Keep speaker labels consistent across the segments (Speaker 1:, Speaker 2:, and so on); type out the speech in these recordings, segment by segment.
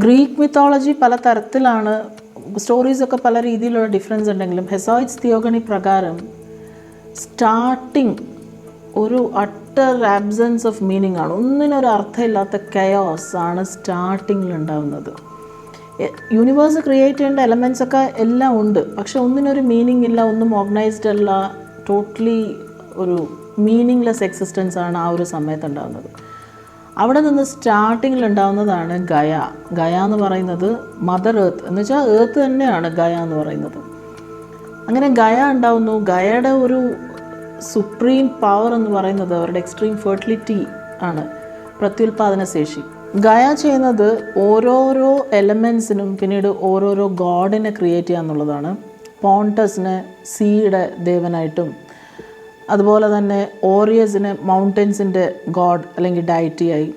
Speaker 1: Greek mythology പല തരത്തിലാണ്, സ്റ്റോറീസൊക്കെ പല രീതിയിലുള്ള ഡിഫറൻസ് ഉണ്ടെങ്കിലും ഹെസോയിഡ്സ് തിയോഗണി പ്രകാരം സ്റ്റാർട്ടിങ് ഒരു അട്ടർ ആബ്സെൻസ് ഓഫ് മീനിങ് ആണ്. ഒന്നിനൊരു അർത്ഥമില്ലാത്ത കയോസ് ആണ് സ്റ്റാർട്ടിങ്ങിൽ ഉണ്ടാകുന്നത്. യൂണിവേഴ്സ് ക്രിയേറ്റ് ചെയ്യേണ്ട എലമെൻറ്റ്സ് ഒക്കെ എല്ലാം ഉണ്ട്, പക്ഷെ ഒന്നിനൊരു മീനിങ് ഇല്ല, ഒന്നും ഓർഗനൈസ്ഡ് അല്ല, ടോട്ടലി ഒരു മീനിങ്ലെസ് എക്സിസ്റ്റൻസ് ആണ് ആ ഒരു സമയത്ത് ഉണ്ടാകുന്നത്. അവിടെ നിന്ന് സ്റ്റാർട്ടിങ്ങിൽ ഉണ്ടാകുന്നതാണ് ഗയ. ഗയ എന്ന് പറയുന്നത് മദർ എർത്ത് എന്ന് വെച്ചാൽ എർത്ത് തന്നെയാണ് ഗയ എന്ന് പറയുന്നത്. അങ്ങനെ ഗയ ഉണ്ടാവുന്നു. ഗയയുടെ ഒരു സുപ്രീം പവർ എന്ന് പറയുന്നത് അവരുടെ എക്സ്ട്രീം ഫെർട്ടിലിറ്റി ആണ്, പ്രത്യുൽപാദന ശേഷി. ഗയ ചെയ്യുന്നത് ഓരോരോ എലമെൻസിനും പിന്നീട് ഓരോരോ ഗോഡിനെ ക്രിയേറ്റ് ചെയ്യുക എന്നുള്ളതാണ്. പോണ്ടസിനെ സീയുടെ ദേവനായിട്ടും, അതുപോലെ തന്നെ ഓറിയസിനെ മൗണ്ടൻസിൻ്റെ ഗോഡ് അല്ലെങ്കിൽ ഡയറ്റിയായി.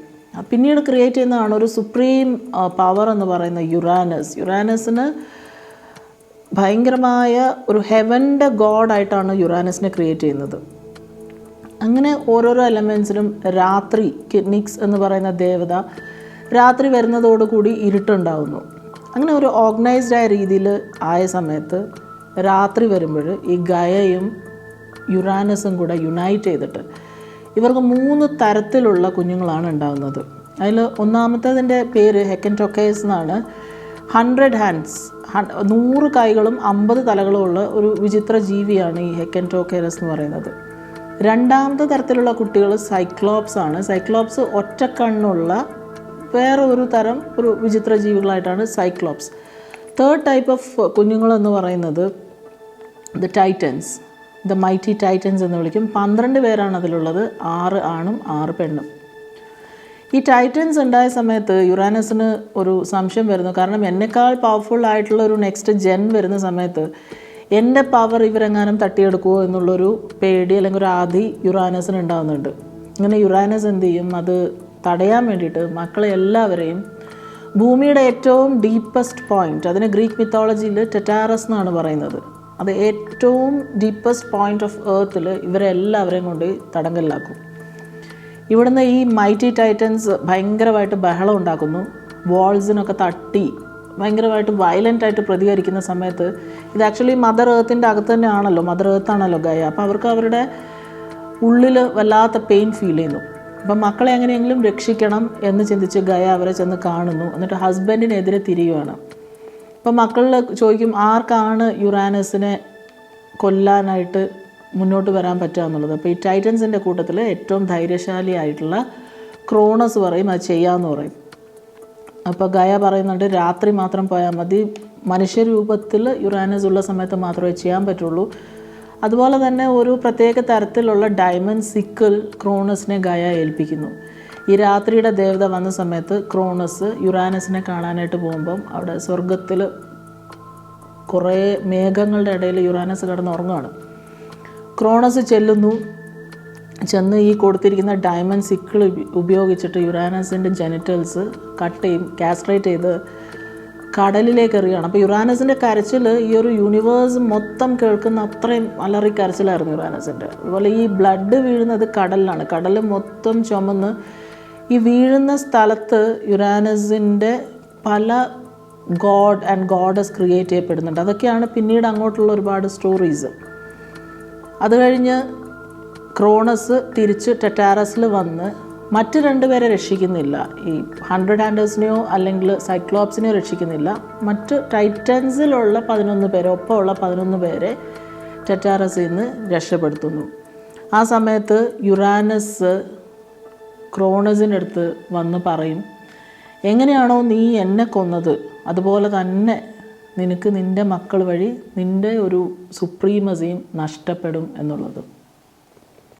Speaker 1: പിന്നീട് ക്രിയേറ്റ് ചെയ്യുന്നതാണ് ഒരു സുപ്രീം പവർ എന്ന് പറയുന്ന യുറാനസ്. യുറാനസിന് ഭയങ്കരമായ ഒരു ഹെവൻ്റെ ഗോഡായിട്ടാണ് യുറാനസിനെ ക്രിയേറ്റ് ചെയ്യുന്നത്. അങ്ങനെ ഓരോരോ എലമെൻസിനും രാത്രി, നിക്സ് എന്ന് പറയുന്ന ദേവത, രാത്രി വരുന്നതോടുകൂടി ഇരുട്ടുണ്ടാകുന്നു. അങ്ങനെ ഒരു ഓർഗനൈസ്ഡ് ആയ രീതിയിൽ ആയ സമയത്ത് രാത്രി വരുമ്പോൾ ഈ ഗയയും യുറാനസും കൂടെ യുണൈറ്റ് ചെയ്തിട്ട് ഇവർക്ക് 3 തരത്തിലുള്ള കുഞ്ഞുങ്ങളാണ് ഉണ്ടാകുന്നത്. അതിൽ ഒന്നാമത്തേതിൻ്റെ പേര് ഹെക്കൻറ്റോക്കേസ് എന്നാണ്. 100 ഹാൻഡ്സ്, 100 കൈകളും 50 തലകളും ഉള്ള ഒരു വിചിത്ര ജീവിയാണ് ഈ ഹെക്കൻറ്റോക്കേസ് എന്ന് പറയുന്നത്. രണ്ടാമത്തെ തരത്തിലുള്ള കുട്ടികൾ സൈക്ലോപ്സ് ആണ്. സൈക്ലോപ്സ് ഒറ്റക്കണ്ണുള്ള വേറെ ഒരു തരം ഒരു വിചിത്ര ജീവികളായിട്ടാണ് സൈക്ലോപ്സ്. തേർഡ് ടൈപ്പ് ഓഫ് കുഞ്ഞുങ്ങളെന്ന് പറയുന്നത് the Titans, the mighty Titans എന്ന് വിളിക്കും. 12 പേരാണ് അതിലുള്ളത്, 6 ആണും 6 പെണ്ണും. ഈ ടൈറ്റൻസ് ഉണ്ടായ സമയത്ത് യുറാനസിന് ഒരു സംശയം വരുന്നു. കാരണം എന്നെക്കാൾ പവർഫുൾ ആയിട്ടുള്ള ഒരു നെക്സ്റ്റ് ജെൻ വരുന്ന സമയത്ത് എൻ്റെ പവർ ഇവരെങ്ങാനും തട്ടിയെടുക്കുമോ എന്നുള്ളൊരു പേടി അല്ലെങ്കിൽ ഒരു ആധി യുറാനസിന് ഉണ്ടാകുന്നുണ്ട്. ഇങ്ങനെ യുറാനസ് എന്ത് ചെയ്യും, അത് തടയാൻ വേണ്ടിയിട്ട് മക്കളെ എല്ലാവരെയും ഭൂമിയുടെ ഏറ്റവും ഡീപ്പസ്റ്റ് പോയിൻറ്റ്, അതിന് ഗ്രീക്ക് മിത്തോളജിയിൽ ടെറ്റാറസ് എന്നാണ് പറയുന്നത്, അത് ഏറ്റവും ഡീപ്പസ്റ്റ് പോയിൻ്റ് ഓഫ് എർത്തിൽ ഇവരെല്ലാവരെയും കൊണ്ട് തടങ്കലിലാക്കും. ഇവിടുന്ന് ഈ മൈറ്റി ടൈറ്റൻസ് ഭയങ്കരമായിട്ട് ബഹളം ഉണ്ടാക്കുന്നു. വാൾസിനൊക്കെ തട്ടി ഭയങ്കരമായിട്ട് വയലൻ്റായിട്ട് പ്രതികരിക്കുന്ന സമയത്ത്, ഇത് ആക്ച്വലി മദർ എർത്തിൻ്റെ അകത്ത് തന്നെ ആണല്ലോ, മദർ എർത്താണല്ലോ ഗയ. അപ്പോൾ അവർക്ക് അവരുടെ ഉള്ളിൽ വല്ലാത്ത പെയിൻ ഫീൽ ചെയ്യുന്നു. അപ്പം മക്കളെ എങ്ങനെയെങ്കിലും രക്ഷിക്കണം എന്ന് ചിന്തിച്ച് ഗയ അവരെ ചെന്ന് കാണുന്നു. എന്നിട്ട് ഹസ്ബൻഡിനെതിരെ തിരിയുവാണ്. അപ്പം മക്കളിൽ ചോദിക്കും, ആർക്കാണ് യുറാനസിനെ കൊല്ലാനായിട്ട് മുന്നോട്ട് വരാൻ പറ്റുക എന്നുള്ളത്. അപ്പോൾ ഈ ടൈറ്റൻസിൻ്റെ കൂട്ടത്തിൽ ഏറ്റവും ധൈര്യശാലിയായിട്ടുള്ള ക്രോണസ് പറയും അത് ചെയ്യാമെന്ന് പറയും. അപ്പോൾ ഗയ പറയുന്നുണ്ട്, രാത്രി മാത്രം പോയാൽ മതി, മനുഷ്യരൂപത്തിൽ യുറാനസ് ഉള്ള സമയത്ത് മാത്രമേ ചെയ്യാൻ പറ്റുള്ളൂ. അതുപോലെ തന്നെ ഒരു പ്രത്യേക തരത്തിലുള്ള ഡയമണ്ട് സിക്കിൾ ക്രോണസിനെ ഗയ ഏൽപ്പിക്കുന്നു. ഈ രാത്രിയുടെ ദേവത വന്ന സമയത്ത് ക്രോണസ് യുറാനസിനെ കാണാനായിട്ട് പോകുമ്പം അവിടെ സ്വർഗത്തിൽ കുറേ മേഘങ്ങളുടെ ഇടയിൽ യുറാനസ് കിടന്നുറങ്ങുകയാണ്. ക്രോണസ് ചെന്ന് ഈ കൊടുത്തിരിക്കുന്ന ഡയമണ്ട് സിക്കിൾ ഉപയോഗിച്ചിട്ട് യുറാനസിൻ്റെ ജെനിറ്റൽസ് കട്ട് ചെയ്യും, കാസ്ട്രേറ്റ് ചെയ്ത് കടലിലേക്ക് എറിയുകയാണ്. അപ്പോൾ യുറാനസിൻ്റെ കരച്ചിൽ ഈ ഒരു യൂണിവേഴ്സ് മൊത്തം കേൾക്കുന്ന അത്രയും അലറി കരച്ചിലായിരുന്നു യുറാനസിൻ്റെ. അതുപോലെ ഈ ബ്ലഡ് വീഴുന്നത് കടലിലാണ്. കടൽ മൊത്തം ചുമന്ന് ഈ വീഴുന്ന സ്ഥലത്ത് യുറാനസിൻ്റെ പല ഗോഡ് ആൻഡ് ഗോഡസ് ക്രിയേറ്റ് ചെയ്യപ്പെടുന്നുണ്ട്. അതൊക്കെയാണ് പിന്നീട് അങ്ങോട്ടുള്ള ഒരുപാട് സ്റ്റോറീസ്. അത് കഴിഞ്ഞ് ക്രോണസ് തിരിച്ച് ടെറ്റാറസിൽ വന്ന് മറ്റ് 2 പേരെ രക്ഷിക്കുന്നില്ല. ഈ 100 ഹാൻഡേഴ്സിനെയോ അല്ലെങ്കിൽ സൈക്ലോപ്സിനെയോ രക്ഷിക്കുന്നില്ല. മറ്റ് ടൈറ്റൻസിലുള്ള 11 പേരെ, ഒപ്പമുള്ള 11 പേരെ ടെറ്റാറസിൽ നിന്ന് രക്ഷപ്പെടുത്തുന്നു. ആ സമയത്ത് യുറാനസ് ക്രോണസിൻ്റെ അടുത്ത് വന്ന് പറയും, എങ്ങനെയാണോ നീ എന്നെ കൊന്നത് അതുപോലെ തന്നെ നിനക്ക് നിൻ്റെ മക്കൾ വഴി നിൻ്റെ ഒരു സുപ്രീമസിയും നഷ്ടപ്പെടും എന്നുള്ളത്.